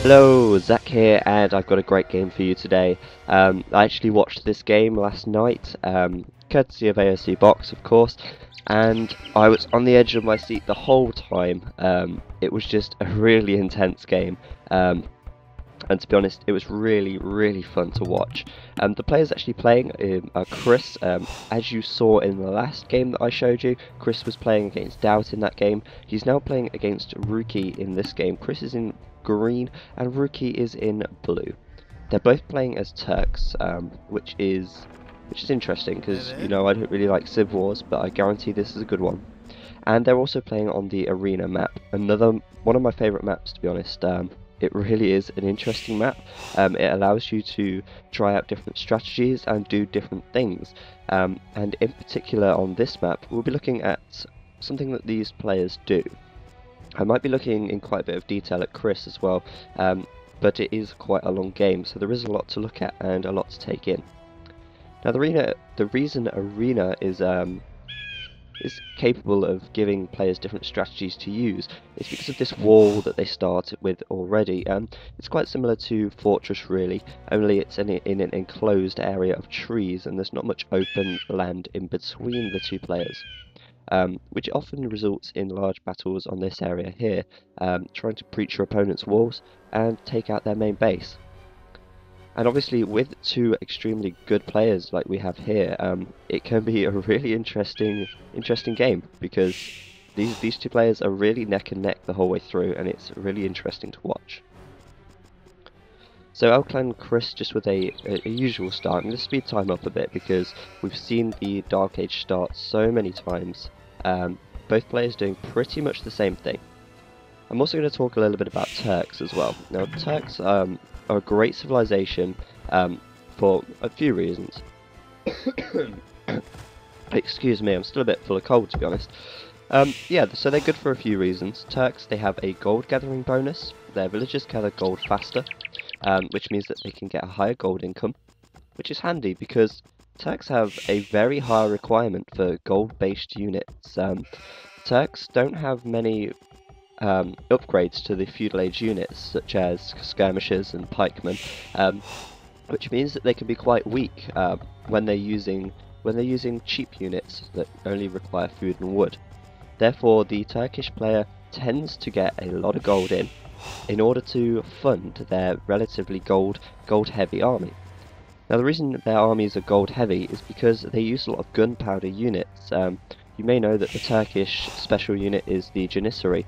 Hello, Zach here, and I've got a great game for you today. I actually watched this game last night, courtesy of AOC Box, of course, and I was on the edge of my seat the whole time. It was just a really intense game, and to be honest, it was really fun to watch. The players actually playing are Chris. As you saw in the last game that I showed you, Chris was playing against Doubt in that game. He's now playing against Rukie in this game. Chris is in green and Rukie is in blue. They're both playing as Turks, which is interesting because I don't really like Civ Wars, but I guarantee this is a good one. And they're also playing on the arena map, another one of my favourite maps, to be honest. It really is an interesting map. It allows you to try out different strategies and do different things. And in particular on this map, we'll be looking at something that these players do. I might be looking in quite a bit of detail at Chris as well, but it is quite a long game, so there is a lot to look at and a lot to take in. Now the reason arena is capable of giving players different strategies to use is because of this wall that they start with already. It's quite similar to Fortress really, only it's in an enclosed area of trees and there's not much open land in between the two players. Which often results in large battles on this area here, trying to breach your opponent's walls and take out their main base. And obviously with two extremely good players like we have here, it can be a really interesting game, because these two players are really neck and neck the whole way through, and it's really interesting to watch. So I'll clan Chris just with a usual start. I'm going to speed time up a bit because we've seen the Dark Age start so many times. Both players doing pretty much the same thing. I'm also going to talk a little bit about Turks as well. Now Turks are a great civilization for a few reasons. Excuse me, I'm still a bit full of cold, to be honest. Yeah, so they're good for a few reasons. Turks, they have a gold gathering bonus. Their villagers gather gold faster, which means that they can get a higher gold income, which is handy because Turks have a very high requirement for gold-based units. Turks don't have many upgrades to the feudal age units, such as skirmishers and pikemen, which means that they can be quite weak when they're using cheap units that only require food and wood. Therefore, the Turkish player tends to get a lot of gold in order to fund their relatively gold-heavy army. Now, the reason their armies are gold-heavy is because they use a lot of gunpowder units. You may know that the Turkish special unit is the Janissary,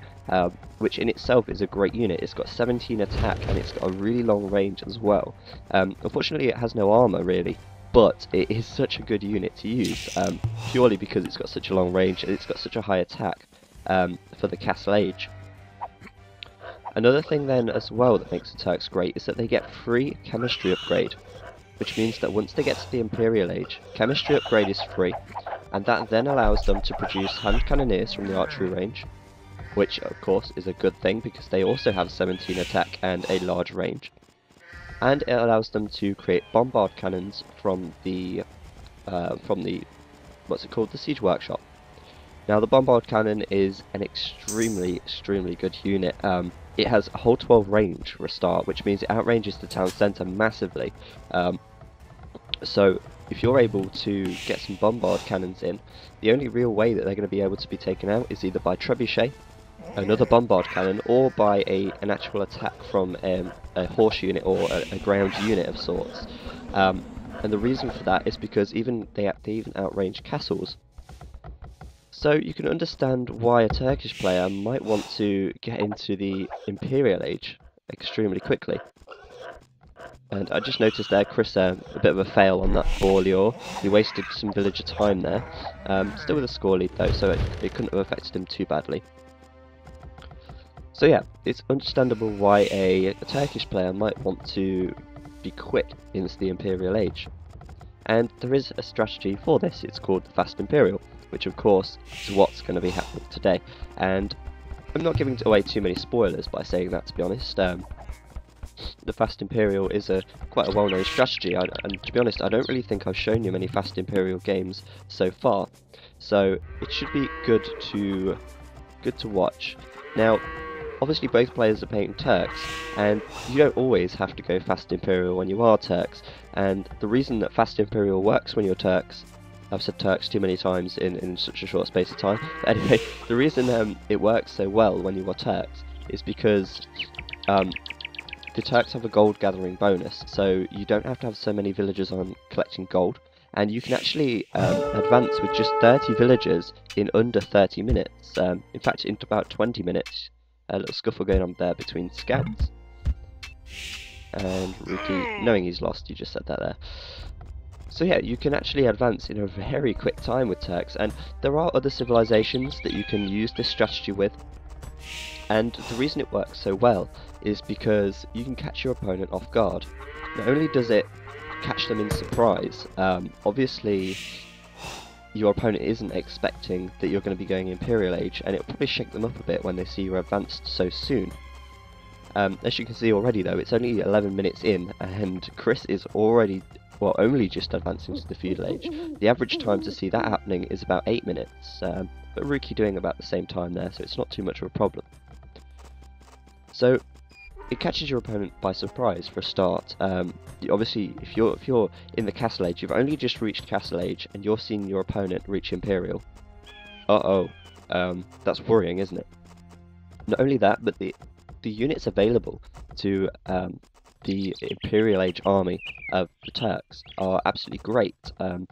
which in itself is a great unit. It's got 17 attack and it's got a really long range as well. Unfortunately, it has no armor really, but it is such a good unit to use, purely because it's got such a long range and it's got such a high attack for the Castle Age. Another thing then as well that makes the Turks great is that they get free chemistry upgrade, which means that once they get to the Imperial Age, chemistry upgrade is free, and that then allows them to produce hand cannoneers from the archery range, which of course is a good thing because they also have 17 attack and a large range. And it allows them to create bombard cannons from the what's it called, the siege workshop. Now the bombard cannon is an extremely good unit. It has a whole 12 range for a start, which means it outranges the town centre massively. So if you're able to get some bombard cannons in, the only real way that they're going to be able to be taken out is either by trebuchet, another bombard cannon, or by an actual attack from a horse unit or a ground unit of sorts. And the reason for that is because they even outrange castles. So you can understand why a Turkish player might want to get into the Imperial Age extremely quickly. And I just noticed there, Chris, a bit of a fail on that Borlior. He wasted some villager time there. Still with a score lead though, so it couldn't have affected him too badly. So yeah, it's understandable why a Turkish player might want to be quick into the Imperial Age. And there is a strategy for this. It's called the Fast Imperial, which of course is what's going to be happening today. And I'm not giving away too many spoilers by saying that, to be honest. The Fast Imperial is quite a well-known strategy, and to be honest, I don't really think I've shown you many Fast Imperial games so far, so it should be good to watch. Now, obviously both players are playing Turks, and you don't always have to go Fast Imperial when you are Turks, and the reason that Fast Imperial works when you're Turks, I've said Turks too many times in such a short space of time, but anyway, the reason it works so well when you are Turks is because the Turks have a gold gathering bonus, so you don't have to have so many villagers on collecting gold, and you can actually advance with just 30 villagers in under 30 minutes, in fact in about 20 minutes. A little scuffle going on there between scouts. And Rukie, knowing he's lost, you just said that there. So yeah, you can actually advance in a very quick time with Turks, and there are other civilizations that you can use this strategy with. And the reason it works so well is because you can catch your opponent off guard. Not only does it catch them in surprise, obviously your opponent isn't expecting that you're going to be going Imperial Age, and it'll probably shake them up a bit when they see you're advanced so soon. As you can see already though, it's only 11 minutes in, and Chris is already, well, only just advancing to the Feudal Age. The average time to see that happening is about 8 minutes, but Rukie doing about the same time there, so it's not too much of a problem. So it catches your opponent by surprise for a start. Obviously, if you're in the Castle Age, you've only just reached Castle Age, and you're seeing your opponent reach Imperial. That's worrying, isn't it? Not only that, but the units available to the Imperial Age army of the Turks are absolutely great. In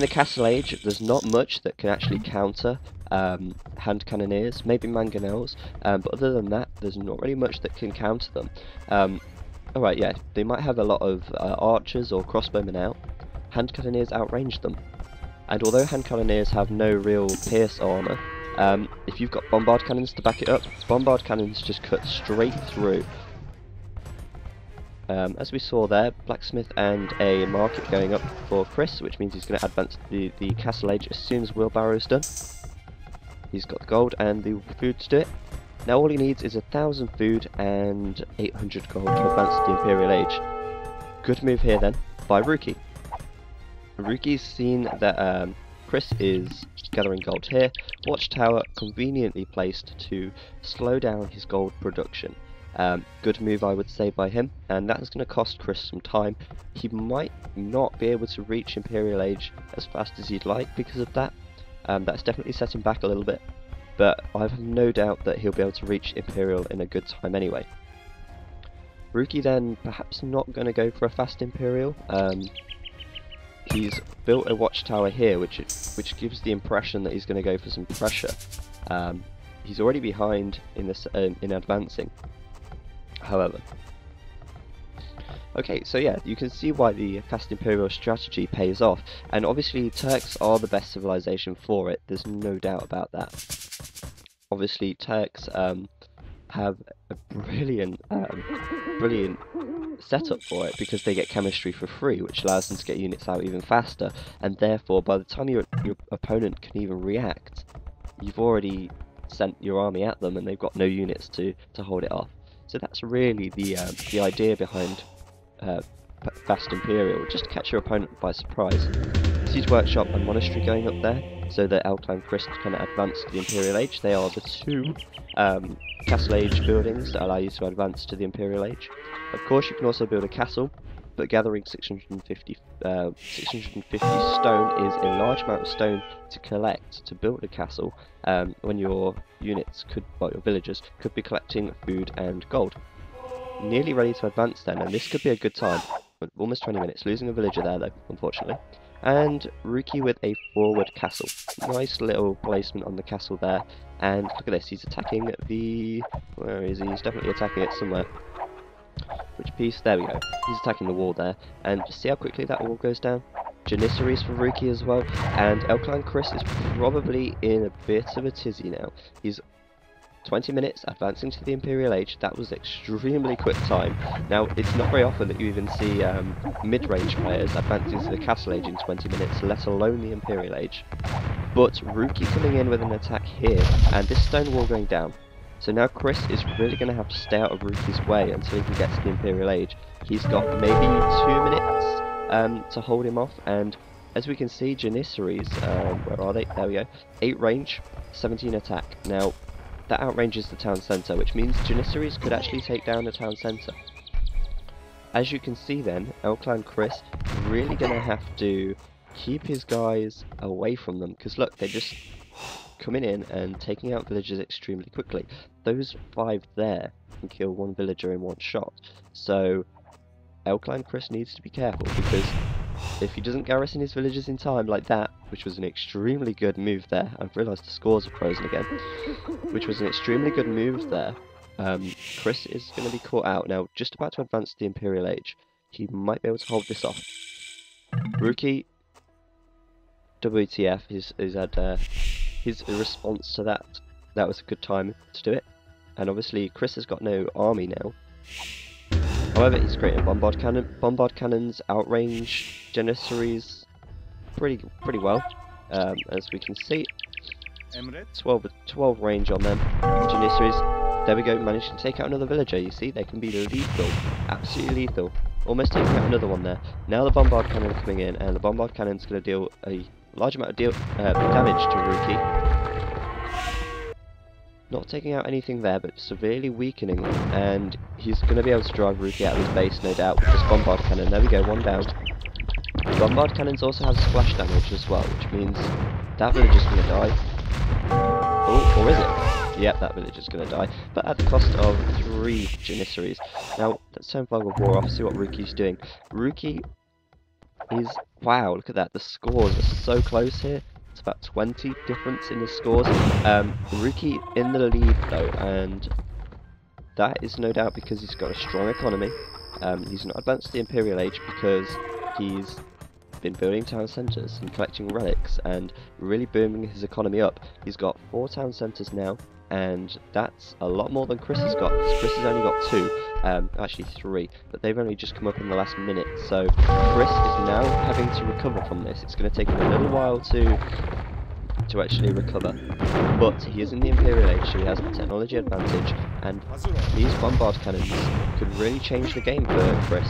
the Castle Age, there's not much that can actually counter hand cannoneers, maybe mangonels, but other than that, there's not really much that can counter them. Alright, yeah, they might have a lot of archers or crossbowmen out. Hand cannoneers outrange them. And although hand cannoneers have no real pierce armour, if you've got bombard cannons to back it up, bombard cannons just cut straight through. As we saw there, blacksmith and a market going up for Chris, which means he's going to advance the Castle Age as soon as Wheelbarrow's done. He's got the gold and the food to do it. Now all he needs is 1,000 food and 800 gold to advance to the Imperial Age. Good move here then by Rukie. Rukie's seen that Chris is gathering gold here. Watchtower conveniently placed to slow down his gold production. Good move, I would say, by him, and that is going to cost Chris some time. He might not be able to reach Imperial Age as fast as he'd like because of that. That's definitely set him back a little bit, but I have no doubt that he'll be able to reach Imperial in a good time anyway. Rukie then perhaps not going to go for a fast Imperial. He's built a watchtower here, which gives the impression that he's going to go for some pressure. He's already behind in this in advancing. However, okay, so yeah, you can see why the fast Imperial strategy pays off, and obviously Turks are the best civilization for it. There's no doubt about that. Obviously, Turks have a brilliant setup for it because they get chemistry for free, which allows them to get units out even faster, and therefore by the time your opponent can even react, you've already sent your army at them and they've got no units to hold it off. So that's really the idea behind Fast Imperial, just to catch your opponent by surprise. Siege Workshop and Monastery going up there, so that Alclan Chris can advance to the Imperial Age. They are the two Castle Age buildings that allow you to advance to the Imperial Age. Of course, you can also build a castle, but gathering 650 stone is a large amount of stone to collect to build a castle, when your units your villagers could be collecting food and gold. Nearly ready to advance then, and this could be a good time. Almost 20 minutes, losing a villager there though, unfortunately. And Rukie with a forward castle. Nice little placement on the castle there, and look at this, he's attacking the... where is he? He's definitely attacking it somewhere. Which piece? There we go. He's attacking the wall there, and see how quickly that wall goes down? Janissaries for Rukie as well, and Alclan Chris is probably in a bit of a tizzy now. He's 20 minutes advancing to the Imperial Age. That was extremely quick time. Now, it's not very often that you even see mid-range players advancing to the Castle Age in 20 minutes, let alone the Imperial Age. But Rukie coming in with an attack here, and this stone wall going down. So now Chris is really going to have to stay out of Rukie's way until he can get to the Imperial Age. He's got maybe 2 minutes to hold him off, and as we can see, Janissaries, where are they? There we go. 8 range, 17 attack. Now, that outranges the town centre, which means Janissaries could actually take down the town centre. As you can see then, Clan Chris really going to have to keep his guys away from them, because look, they're just coming in and taking out villagers extremely quickly. Those 5 there can kill 1 villager in 1 shot, so Clan Chris needs to be careful, because if he doesn't garrison his villagers in time like that, which was an extremely good move there, I've realised the scores are frozen again, which was an extremely good move there, Chris is going to be caught out. Now, just about to advance to the Imperial Age, he might be able to hold this off. Rukie, WTF, his response to that was a good time to do it, and obviously Chris has got no army now. However, he's creating bombard cannons, outrange Janissaries pretty well, as we can see. 12 range on them. Janissaries, there we go, managed to take out another villager. You see, they can be lethal, absolutely lethal. Almost taking out another one there. Now the bombard cannon coming in, and the bombard cannon's going to deal a large amount of damage to Rukie. Not taking out anything there, but severely weakening them, and he's going to be able to drive Rukie out of his base, no doubt, with this bombard cannon. There we go, 1 down. The bombard cannons also have splash damage as well, which means that villager's going to die. Oh, or is it? Yep, that villager's going to die, but at the cost of 3 Janissaries. Now, let's turn Fog of War off, see what Rukie's doing. Rukie is... wow, look at that, the scores are so close here. It's about 20 difference in the scores. Rukie in the lead though, and that is no doubt because he's got a strong economy. He's not advanced to the Imperial Age because he's been building town centres and collecting relics and really booming his economy up. He's got 4 town centres now, and that's a lot more than Chris has got, because Chris has only got 2, actually 3, but they've only just come up in the last minute, so Chris is now having to recover from this. It's going to take him a little while to actually recover, but he is in the Imperial Age, so he has the technology advantage, and these bombard cannons could really change the game for Chris.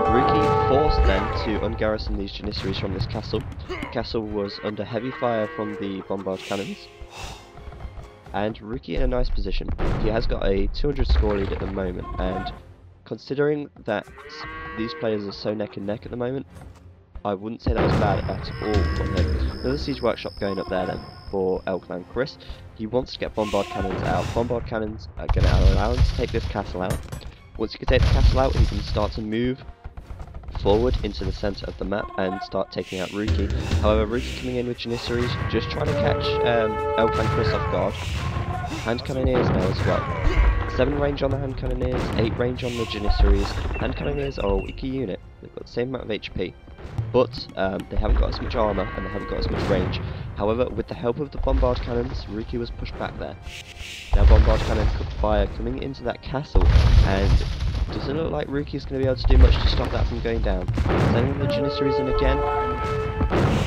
Rukie forced then to ungarrison these Janissaries from this castle. The castle was under heavy fire from the bombard cannons, and Rukie in a nice position. He has got a 200 score lead at the moment, and considering that these players are so neck and neck at the moment, I wouldn't say that was bad at all from him. Another siege workshop going up there then for Clan Chris. He wants to get bombard cannons out. Bombard cannons are going to allow him to take this castle out. Once he can take the castle out, he can start to move forward into the centre of the map and start taking out Rukie. However, Rukie coming in with Janissaries, just trying to catch Clan Chris off guard. Hand cannoneers now as well. 7 range on the hand cannoneers, 8 range on the Janissaries. Hand cannoneers are a weaker unit. They've got the same amount of HP, but they haven't got as much armour and they haven't got as much range. However, with the help of the bombard cannons, Rukie was pushed back there. Now bombard cannon fire coming into that castle, and doesn't look like Rukie's going to be able to do much to stop that from going down. Sending the Janissaries in again,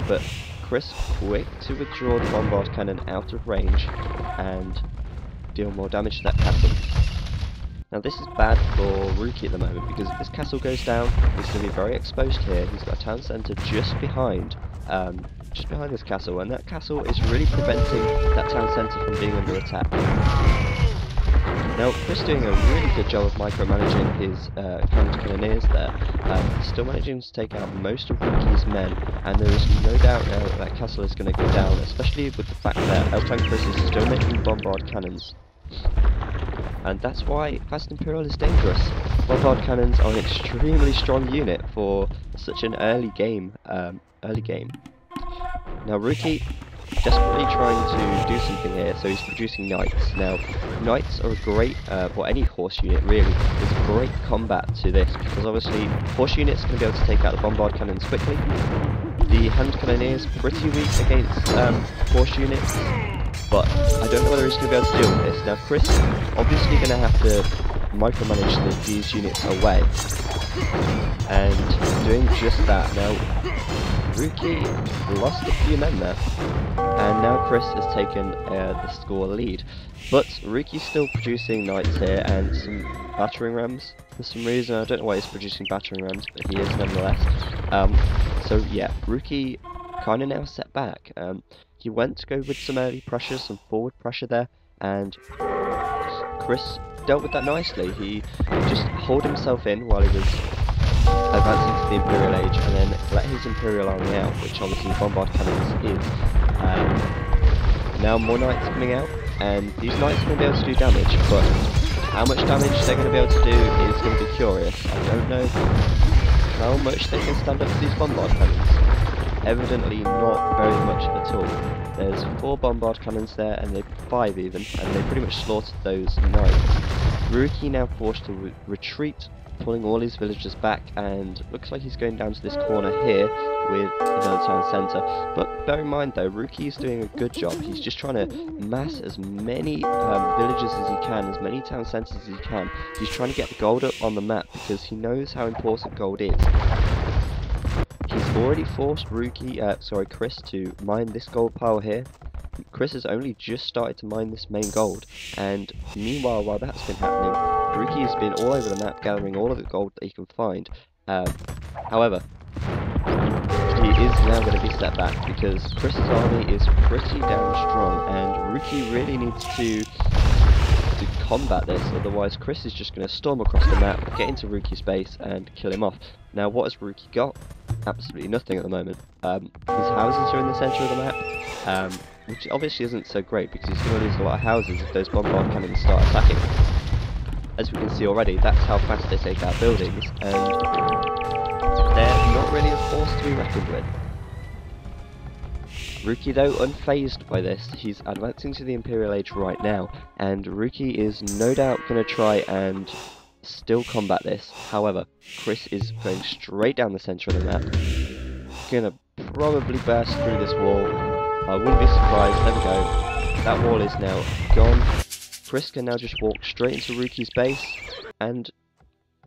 but Chris quick to withdraw the bombard cannon out of range and deal more damage to that castle. Now this is bad for Rukie at the moment, because if this castle goes down, he's going to be very exposed here. He's got a town centre just behind this castle, and that castle is really preventing that town centre from being under attack. Now Chris doing a really good job of micromanaging his hand cannoneers there. He's still managing to take out most of Rukie's men, and there is no doubt now that that castle is going to go down, especially with the fact that Clan Chris is still making bombard cannons. And that's why Fast Imperial is dangerous. Bombard cannons are an extremely strong unit for such an early game. Now Rukie desperately trying to do something here, so he's producing knights. Now knights are a great, or any horse unit really, is great combat to this, because obviously horse units can be able to take out the bombard cannons quickly. The hand cannoneers pretty weak against horse units, but I don't know whether he's going to be able to deal with this. Now Chris obviously going to have to micromanage these units away, and doing just that. Now Rukie lost a few men there, and now Chris has taken the score lead. But Rukie's still producing knights here and some battering rams for some reason. I don't know why he's producing battering rams, but he is nonetheless. So yeah, Rukie kind of now set back. He went to go with some early pressure, some forward pressure there, and Chris dealt with that nicely. He just hauled himself in while he was advancing to the Imperial Age, and then let his Imperial army out, which obviously bombard cannons is. Now more knights coming out, and these knights are going to be able to do damage, but how much damage they're going to be able to do is going to be curious. I don't know how much they can stand up to these bombard cannons. Evidently not very much at all. There's 4 bombard cannons there, and they 5 even, and they pretty much slaughtered those knights. Rukie now forced to retreat, pulling all his villagers back, and looks like he's going down to this corner here with another town centre. But bear in mind though, Rukie is doing a good job. He's just trying to mass as many villages as he can, as many town centres as he can. He's trying to get the gold up on the map because he knows how important gold is. He's already forced Chris to mine this gold pile here. Chris has only just started to mine this main gold, and meanwhile, while that's been happening, Rukie has been all over the map gathering all of the gold that he can find. However, he is now going to be set back because Chris's army is pretty damn strong, and Rukie really needs to combat this, otherwise Chris is just going to storm across the map, get into Rukie's base and kill him off. Now what has Rukie got? Absolutely nothing at the moment. His houses are in the centre of the map, which obviously isn't so great because he's going to lose a lot of houses if those bombard cannons start attacking. As we can see already, that's how fast they take out buildings, and they're not really a force to be reckoned with. Rukie though, unfazed by this, he's advancing to the Imperial Age right now, and Rukie is no doubt going to try and still combat this. However, Chris is going straight down the centre of the map, gonna probably burst through this wall. I wouldn't be surprised. There we go. That wall is now gone. Chris can now just walk straight into Rukie's base, and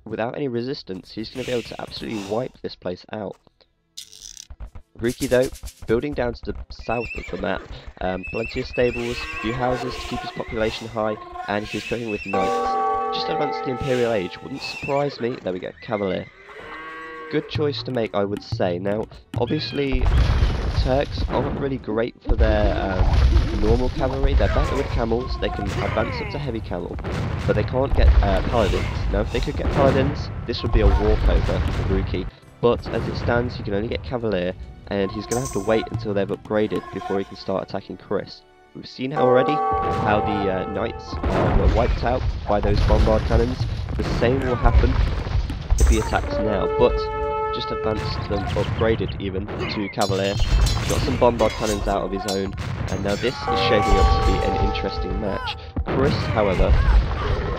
without any resistance, he's going to be able to absolutely wipe this place out. Rukie though, building down to the south of the map, plenty of stables, a few houses to keep his population high, and he's going with knights. Just advanced to the Imperial Age, wouldn't surprise me. There we go, Cavalier. Good choice to make, I would say. Now, obviously, Turks aren't really great for their normal cavalry. They're better with camels. They can advance up to heavy camel, but they can't get paladins. Now, if they could get paladins, this would be a walkover for Rukie. But as it stands, you can only get Cavalier, and he's going to have to wait until they've upgraded before he can start attacking Chris. We've seen already how the Knights were wiped out by those bombard cannons. The same will happen if he attacks now, but just advanced them, upgraded even, to Cavalier. Got some bombard cannons out of his own, and now this is shaping up to be an interesting match. Chris, however,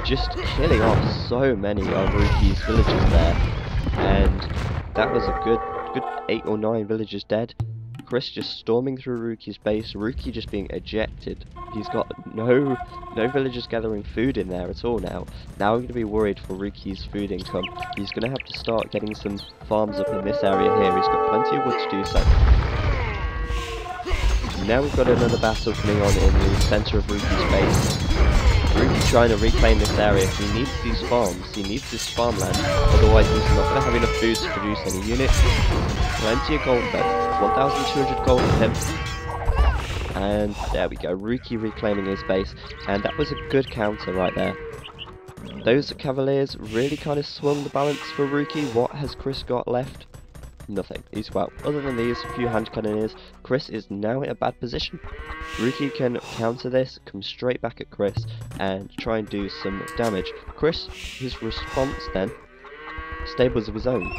just killing off so many of Rukie's villagers there, and that was a good 8 or 9 villagers dead. Chris just storming through Rukie's base, Rukie just being ejected. He's got no villagers gathering food in there at all now. Now I'm going to be worried for Rukie's food income. He's going to have to start getting some farms up in this area here. He's got plenty of wood to do so. Now we've got another battle coming on in the centre of Rukie's base. Rukie trying to reclaim this area. He needs these farms, he needs this farmland, otherwise he's not going to have enough food to produce any units. Plenty of gold though, 1,200 gold for him. And there we go, Rukie reclaiming his base, and that was a good counter right there. Those Cavaliers really kind of swung the balance for Rukie. What has Chris got left? Nothing. Well, other than these few hand cannoneers, Chris is now in a bad position. Rukie can counter this, come straight back at Chris, and try and do some damage. Chris, his response then, stables of his own,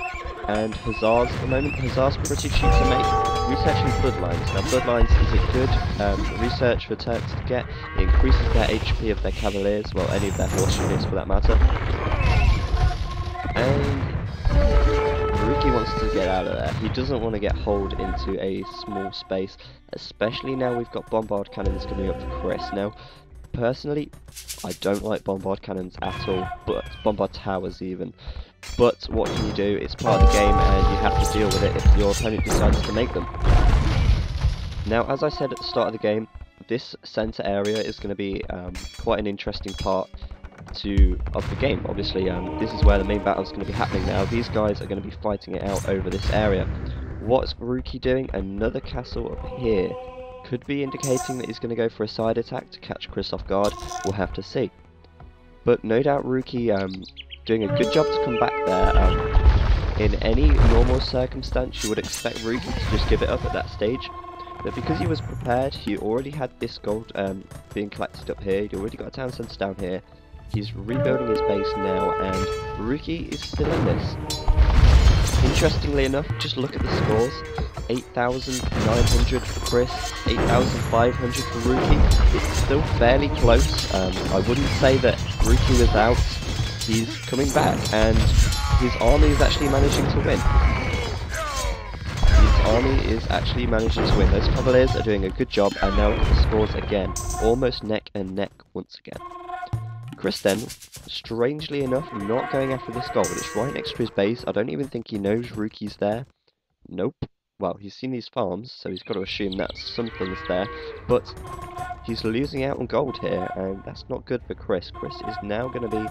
and Hussars at the moment. Hussars pretty cheap to make. Researching Bloodlines. Now Bloodlines is a good research for Turks to get. It increases their HP of their Cavaliers, well any of their horse units for that matter. And Rukie wants to get out of there. He doesn't want to get holed into a small space, especially now we've got bombard cannons coming up for Chris. Now, personally, I don't like bombard cannons at all, but bombard towers even. But what can you do? It's part of the game, and you have to deal with it if your opponent decides to make them. Now, as I said at the start of the game, this centre area is going to be quite an interesting part of the game. Obviously, this is where the main battle is going to be happening now. These guys are going to be fighting it out over this area. What's Rukie doing? Another castle up here. could be indicating that he's going to go for a side attack to catch Chris off guard. We'll have to see. But no doubt Rukie doing a good job to come back there. In any normal circumstance, you would expect Rukie to just give it up at that stage. But because he was prepared, he already had this gold being collected up here. He'd already got a town centre down here. He's rebuilding his base now, and Rukie is still in this. Interestingly enough, just look at the scores. 8,900 for Chris, 8,500 for Rukie. It's still fairly close. I wouldn't say that Rukie was out. He's coming back, and his army is actually managing to win. Those Cavaliers are doing a good job, and now look at the scores again. Almost neck and neck once again. Chris then, strangely enough, not going after this gold. It's right next to his base. I don't even think he knows Rukie's there. Nope. Well, he's seen these farms, so he's got to assume that something's there. But he's losing out on gold here, and that's not good for Chris. Chris is now going to be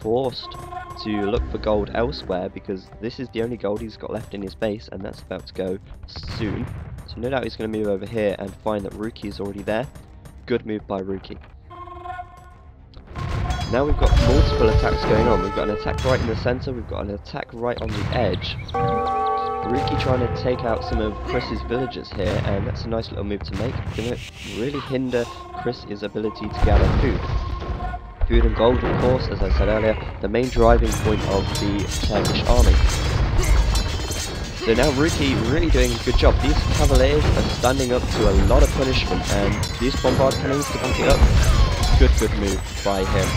forced to look for gold elsewhere, because this is the only gold he's got left in his base, and that's about to go soon. So no doubt he's going to move over here and find that Rukie is already there. Good move by Rukie. Now we've got multiple attacks going on. We've got an attack right in the centre, we've got an attack right on the edge. Rukie trying to take out some of Chris's villagers here, and that's a nice little move to make. It's going to really hinder Chris's ability to gather food. Food and gold, of course, as I said earlier, the main driving point of the Turkish army. So now Rukie really doing a good job. These Cavaliers are standing up to a lot of punishment, and these bombard cannons to back it up. Good move by him.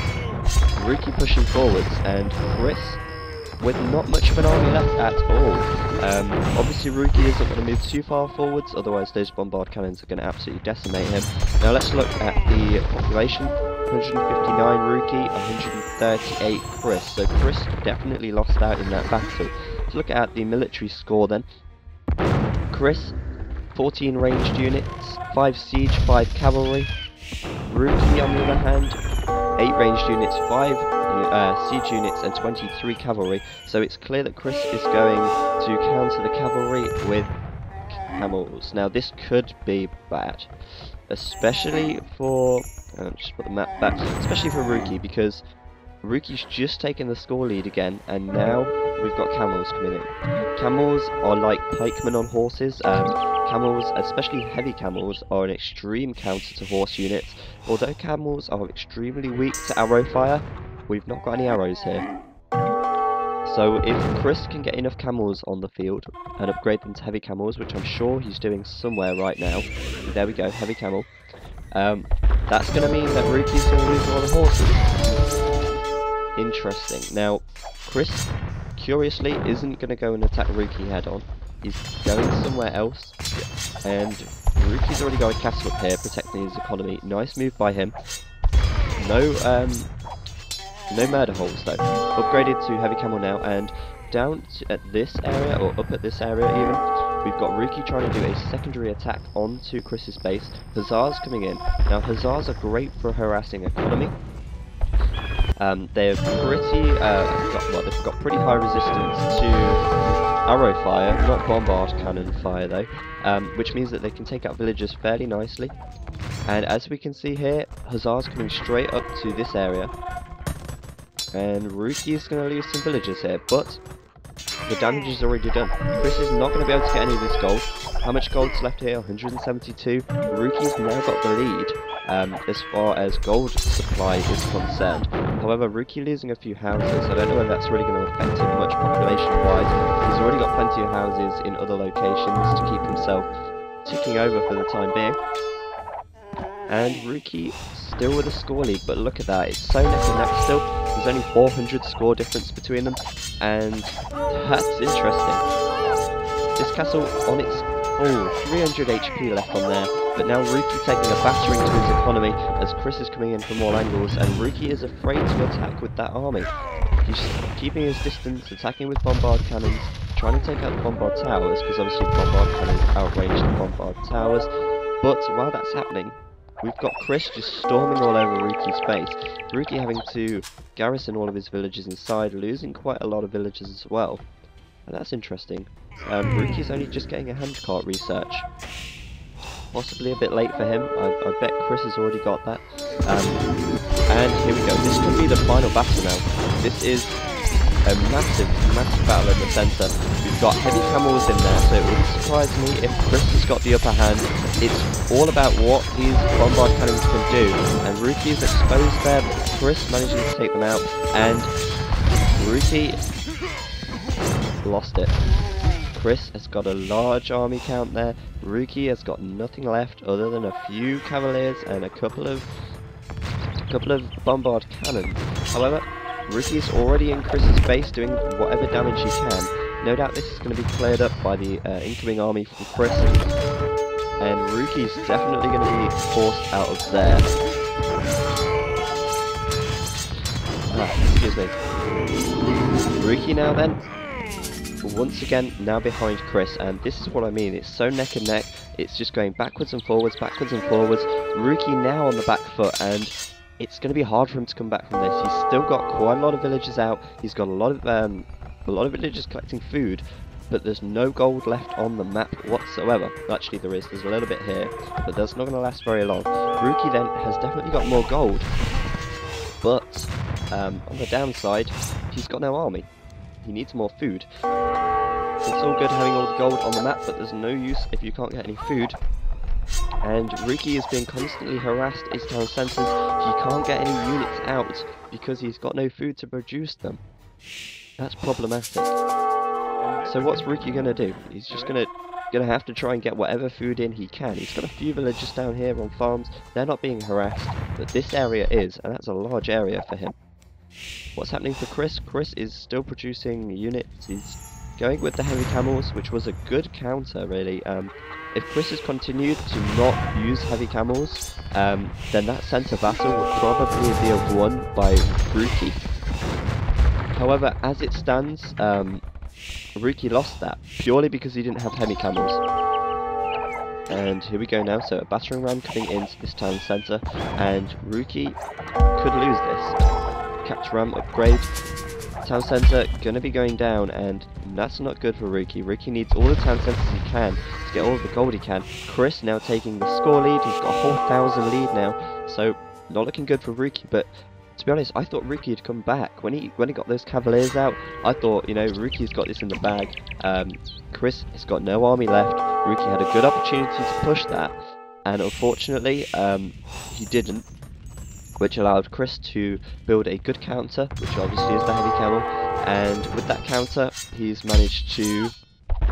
Rukie pushing forwards, and Chris with not much of an army left at all. Obviously Rukie isn't going to move too far forwards, otherwise those bombard cannons are going to absolutely decimate him. Now let's look at the population. 159 Rukie, 138 Chris. So Chris definitely lost out in that battle. Let's look at the military score then. Chris, 14 ranged units, 5 siege, 5 cavalry. Rukie on the other hand, 8 ranged units, 5 siege units and 23 cavalry. So it's clear that Chris is going to counter the cavalry with camels. Now this could be bad, especially for... just put the map back. Especially for Rukie, because Rukie's just taken the score lead again, and now we've got camels coming in. Camels are like pikemen on horses. Camels, especially heavy camels, are an extreme counter to horse units. Although camels are extremely weak to arrow fire, we've not got any arrows here. So if Chris can get enough camels on the field and upgrade them to heavy camels, which I'm sure he's doing somewhere right now. There we go, heavy camel. That's going to mean that Rukie's going to lose a lot of horses. Interesting. Now, Chris, curiously, isn't going to go and attack Rukie head on. He's going somewhere else. And Rukie's already got a castle up here, protecting his economy. Nice move by him. No murder holes though. Upgraded to heavy camel now, and down at this area, or up at this area even, we've got Rukie trying to do a secondary attack onto Chris's base. Hussars coming in. Now Hussars are great for harassing economy. They're pretty, they've got pretty high resistance to arrow fire, not bombard cannon fire though, which means that they can take out villagers fairly nicely. And as we can see here, Hussars coming straight up to this area. And Rukie is going to lose some villagers here, but the damage is already done. Chris is not going to be able to get any of this gold. How much gold's left here? 172. Rukie's now got the lead as far as gold supply is concerned. However, Rukie losing a few houses, I don't know whether that's really going to affect him much population-wise. He's already got plenty of houses in other locations to keep himself ticking over for the time being. And Rukie still with a score lead, but look at that, it's so neck and neck still. There's only 400 score difference between them, and that's interesting. This castle on its 300 HP left on there, but now Rukie taking a battering to his economy as Chris is coming in from all angles, and Rukie is afraid to attack with that army. He's keeping his distance, attacking with bombard cannons, trying to take out the bombard towers, because obviously the bombard cannons outrange the bombard towers. But while that's happening, we've got Chris just storming all over Rukie's base. Rukie having to garrison all of his villages inside, losing quite a lot of villagers as well. And that's interesting. Rukie's only just getting a handcart research. possibly a bit late for him. I bet Chris has already got that. And here we go. This could be the final battle now. This is a massive battle in the centre. We've got heavy camels in there, so it wouldn't surprise me if Chris has got the upper hand. It's all about what these bombard cannons can do, and Rukie is exposed there, but Chris managing to take them out, and Rukie lost it. Chris has got a large army count there. Rukie has got nothing left other than a few cavaliers and a couple of bombard cannons. However, Rukie is already in Chris's base doing whatever damage he can. No doubt this is going to be cleared up by the incoming army from Chris, and Rukie's definitely going to be forced out of there. Excuse me. Rukie now then, once again now behind Chris, and this is what I mean, it's so neck and neck, it's just going backwards and forwards. Rukie now on the back foot, and it's going to be hard for him to come back from this. He's still got quite a lot of villagers out, he's got a lot of villagers collecting food, but there's no gold left on the map whatsoever. Actually there's a little bit here, but that's not going to last very long. Rukie then has definitely got more gold, but on the downside, he's got no army. He needs more food. It's all good having all the gold on the map, but there's no use if you can't get any food. And Rukie is being constantly harassed at his town centres. He can't get any units out because he's got no food to produce them. That's problematic. So what's Rukie gonna do? He's just gonna have to try and get whatever food in he can. He's got a few villagers down here on farms. They're not being harassed, but this area is, and that's a large area for him. What's happening for Chris? Chris is still producing units. He's going with the heavy camels, which was a good counter, really. If Chris has continued to not use heavy camels, then that centre battle would probably be won by Rukie. However, as it stands, Rukie lost that, purely because he didn't have heavy camels. And here we go now, so a battering ram coming into this town centre, and Rukie could lose this. Capture ram upgrade, town centre gonna be going down, and that's not good for Rukie. Rukie needs all the town centres he can to get all of the gold he can. Chris now taking the score lead, he's got a whole 1,000 lead now, so not looking good for Rukie, but to be honest, I thought Rukie had come back. When he got those cavaliers out, I thought, you know, Rukie's got this in the bag. Chris has got no army left. Rukie had a good opportunity to push that, and unfortunately, he didn't, which allowed Chris to build a good counter, which obviously is the heavy camel, and with that counter, he's managed to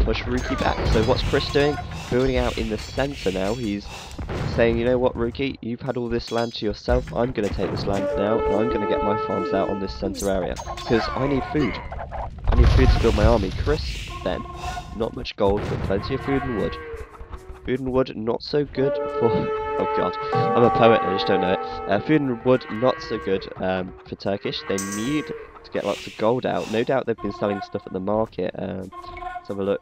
push Rukie back. So what's Chris doing? Building out in the centre now. He's saying, you know what, Rukie, you've had all this land to yourself, I'm going to take this land now, and I'm going to get my farms out on this centre area, because I need food. I need food to build my army. Chris, then, not much gold, but plenty of food and wood. Food and wood, not so good for... oh god, I'm a poet, I just don't know it. Food and wood, not so good for Turkish. They need to get lots of gold out. No doubt they've been selling stuff at the market. Let's have a look.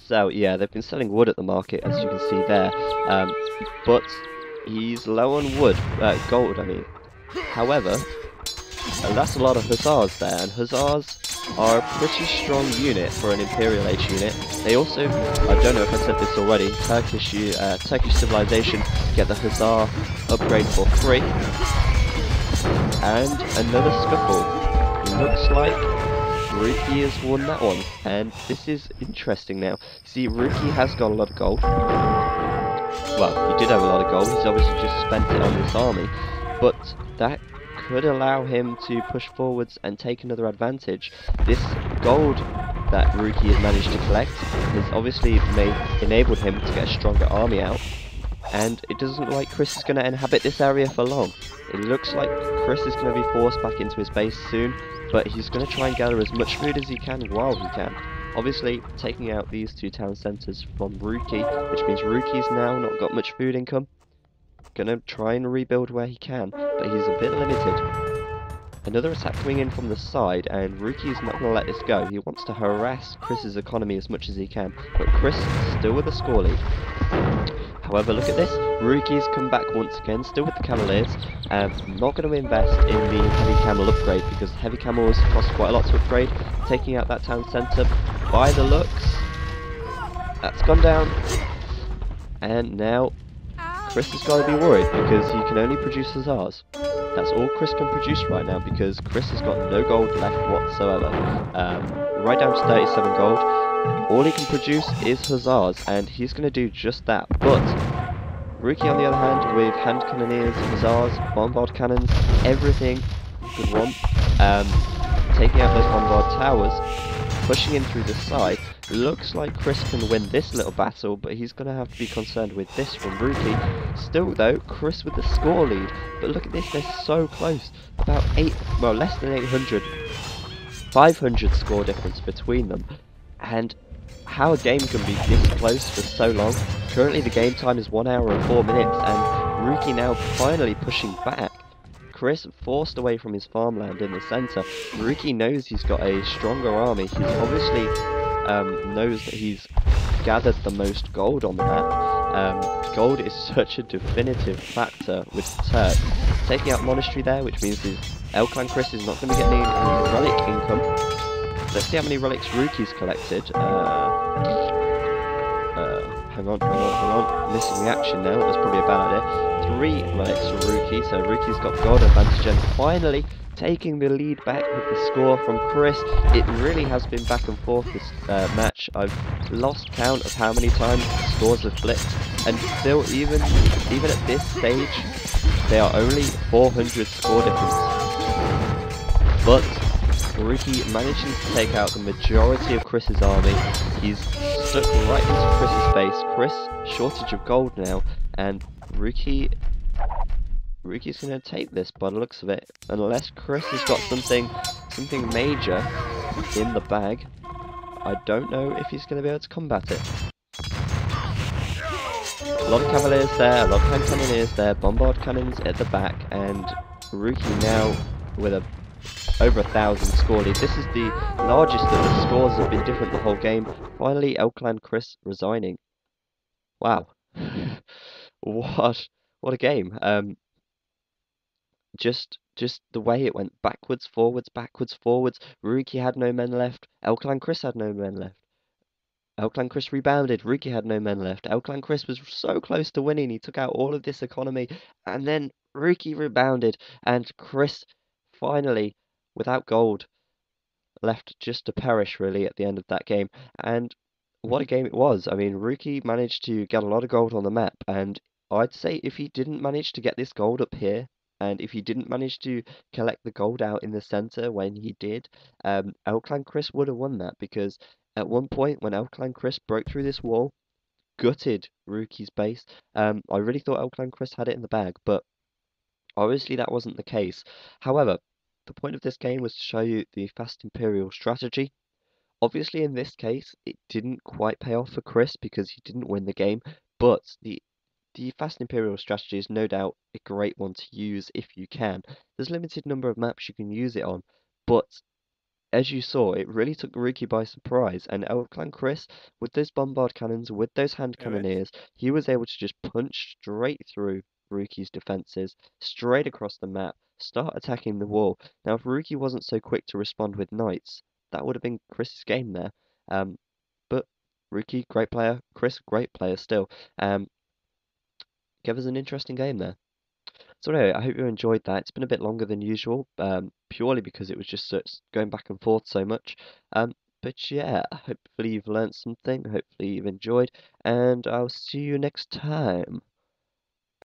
So yeah, they've been selling wood at the market, as you can see there. But he's low on wood, gold I mean. However, that's a lot of hussars there, and hussars are a pretty strong unit for an Imperial Age unit. They also, I don't know if I said this already, Turkish civilization get the hussar upgrade for free. And another scuffle. Looks like Rukie has won that one, and this is interesting now. See, Rukie has got a lot of gold. Well, he did have a lot of gold, he's obviously just spent it on this army, but that could allow him to push forwards and take another advantage. This gold that Rukie has managed to collect has obviously enabled him to get a stronger army out, and it doesn't look like Chris is going to inhabit this area for long. It looks like Chris is going to be forced back into his base soon, but he's going to try and gather as much food as he can while he can. Obviously, taking out these two town centres from Rukie, which means Rukie's now not got much food income. Gonna try and rebuild where he can, but he's a bit limited. Another attack coming in from the side, and Rukie's not going to let this go. He wants to harass Chris's economy as much as he can, but Chris still with a score lead. However, look at this. Rukie's come back once again, still with the Cavaliers. Not going to invest in the heavy camel upgrade, because heavy camels cost quite a lot to upgrade. Taking out that town centre, by the looks, that's gone down. And now Chris has got to be worried because he can only produce hussars. That's all Chris can produce right now because Chris has got no gold left whatsoever. Right down to 37 gold. All he can produce is hussars, and he's going to do just that. But Rukie, on the other hand, with hand cannoneers, hussars, bombard cannons, everything you could want, taking out those bombard towers, pushing in through the side. Looks like Chris can win this little battle, but he's going to have to be concerned with this from Rukie. Still though, Chris with the score lead, but look at this, they're so close. About less than 800, 500 score difference between them. And how a game can be this close for so long. Currently the game time is 1 hour and 4 minutes, and Rukie now finally pushing back. Chris forced away from his farmland in the centre. Rukie knows he's got a stronger army. He's obviously knows that he's gathered the most gold on the map. Gold is such a definitive factor with Turks. Taking out Monastery there, which means his El Clan Chris is not going to get any relic income. Let's see how many relics Rukie's collected. Hang on. Missing reaction now. That was probably a bad idea. 3 relics for Rukie, so Rukie's got gold advantage and finally taking the lead back with the score from Chris. It really has been back and forth this match. I've lost count of how many times the scores have flipped, and still, even at this stage, they are only 400 score difference. But Rukie managing to take out the majority of Chris's army. He's stuck right into Chris's base. Chris, shortage of gold now, and Rukie's going to take this by the looks of it. Unless Chris has got something major in the bag, I don't know if he's going to be able to combat it. A lot of cavaliers there, a lot of hand cannoneers there, bombard cannons at the back, and Rukie now with over 1,000 score lead. This is the largest that the scores have been different the whole game. Finally, El Clan Chris resigning. Wow. What a game. Just the way it went backwards, forwards. Rukie had no men left. El Clan Chris had no men left. El Clan Chris rebounded. Rukie had no men left. El Clan Chris was so close to winning. He took out all of this economy, and then Rukie rebounded, and Chris finally, without gold, left just to perish really at the end of that game. And what a game it was. I mean, Rukie managed to get a lot of gold on the map, and I'd say if he didn't manage to get this gold up here, and if he didn't manage to collect the gold out in the center when he did, El Clan Chris would have won that, because at one point when El Clan Chris broke through this wall, gutted Rukie's base, I really thought El Clan Chris had it in the bag, but obviously that wasn't the case. However, the point of this game was to show you the fast Imperial strategy. Obviously in this case, it didn't quite pay off for Chris because he didn't win the game, but the fast Imperial strategy is no doubt a great one to use if you can. There's a limited number of maps you can use it on, but as you saw, it really took Rukie by surprise, and El Clan Chris, with those bombard cannons, with those hand cannoneers, he was able to just punch straight through Rukie's defences, straight across the map, start attacking the wall. Now, if Rukie wasn't so quick to respond with knights, that would have been Chris's game there. But Rukie, great player. Chris, great player still. Gave us an interesting game there. So anyway, I hope you enjoyed that. It's been a bit longer than usual, purely because it was just going back and forth so much. But yeah, hopefully you've learned something, hopefully you've enjoyed, and I'll see you next time.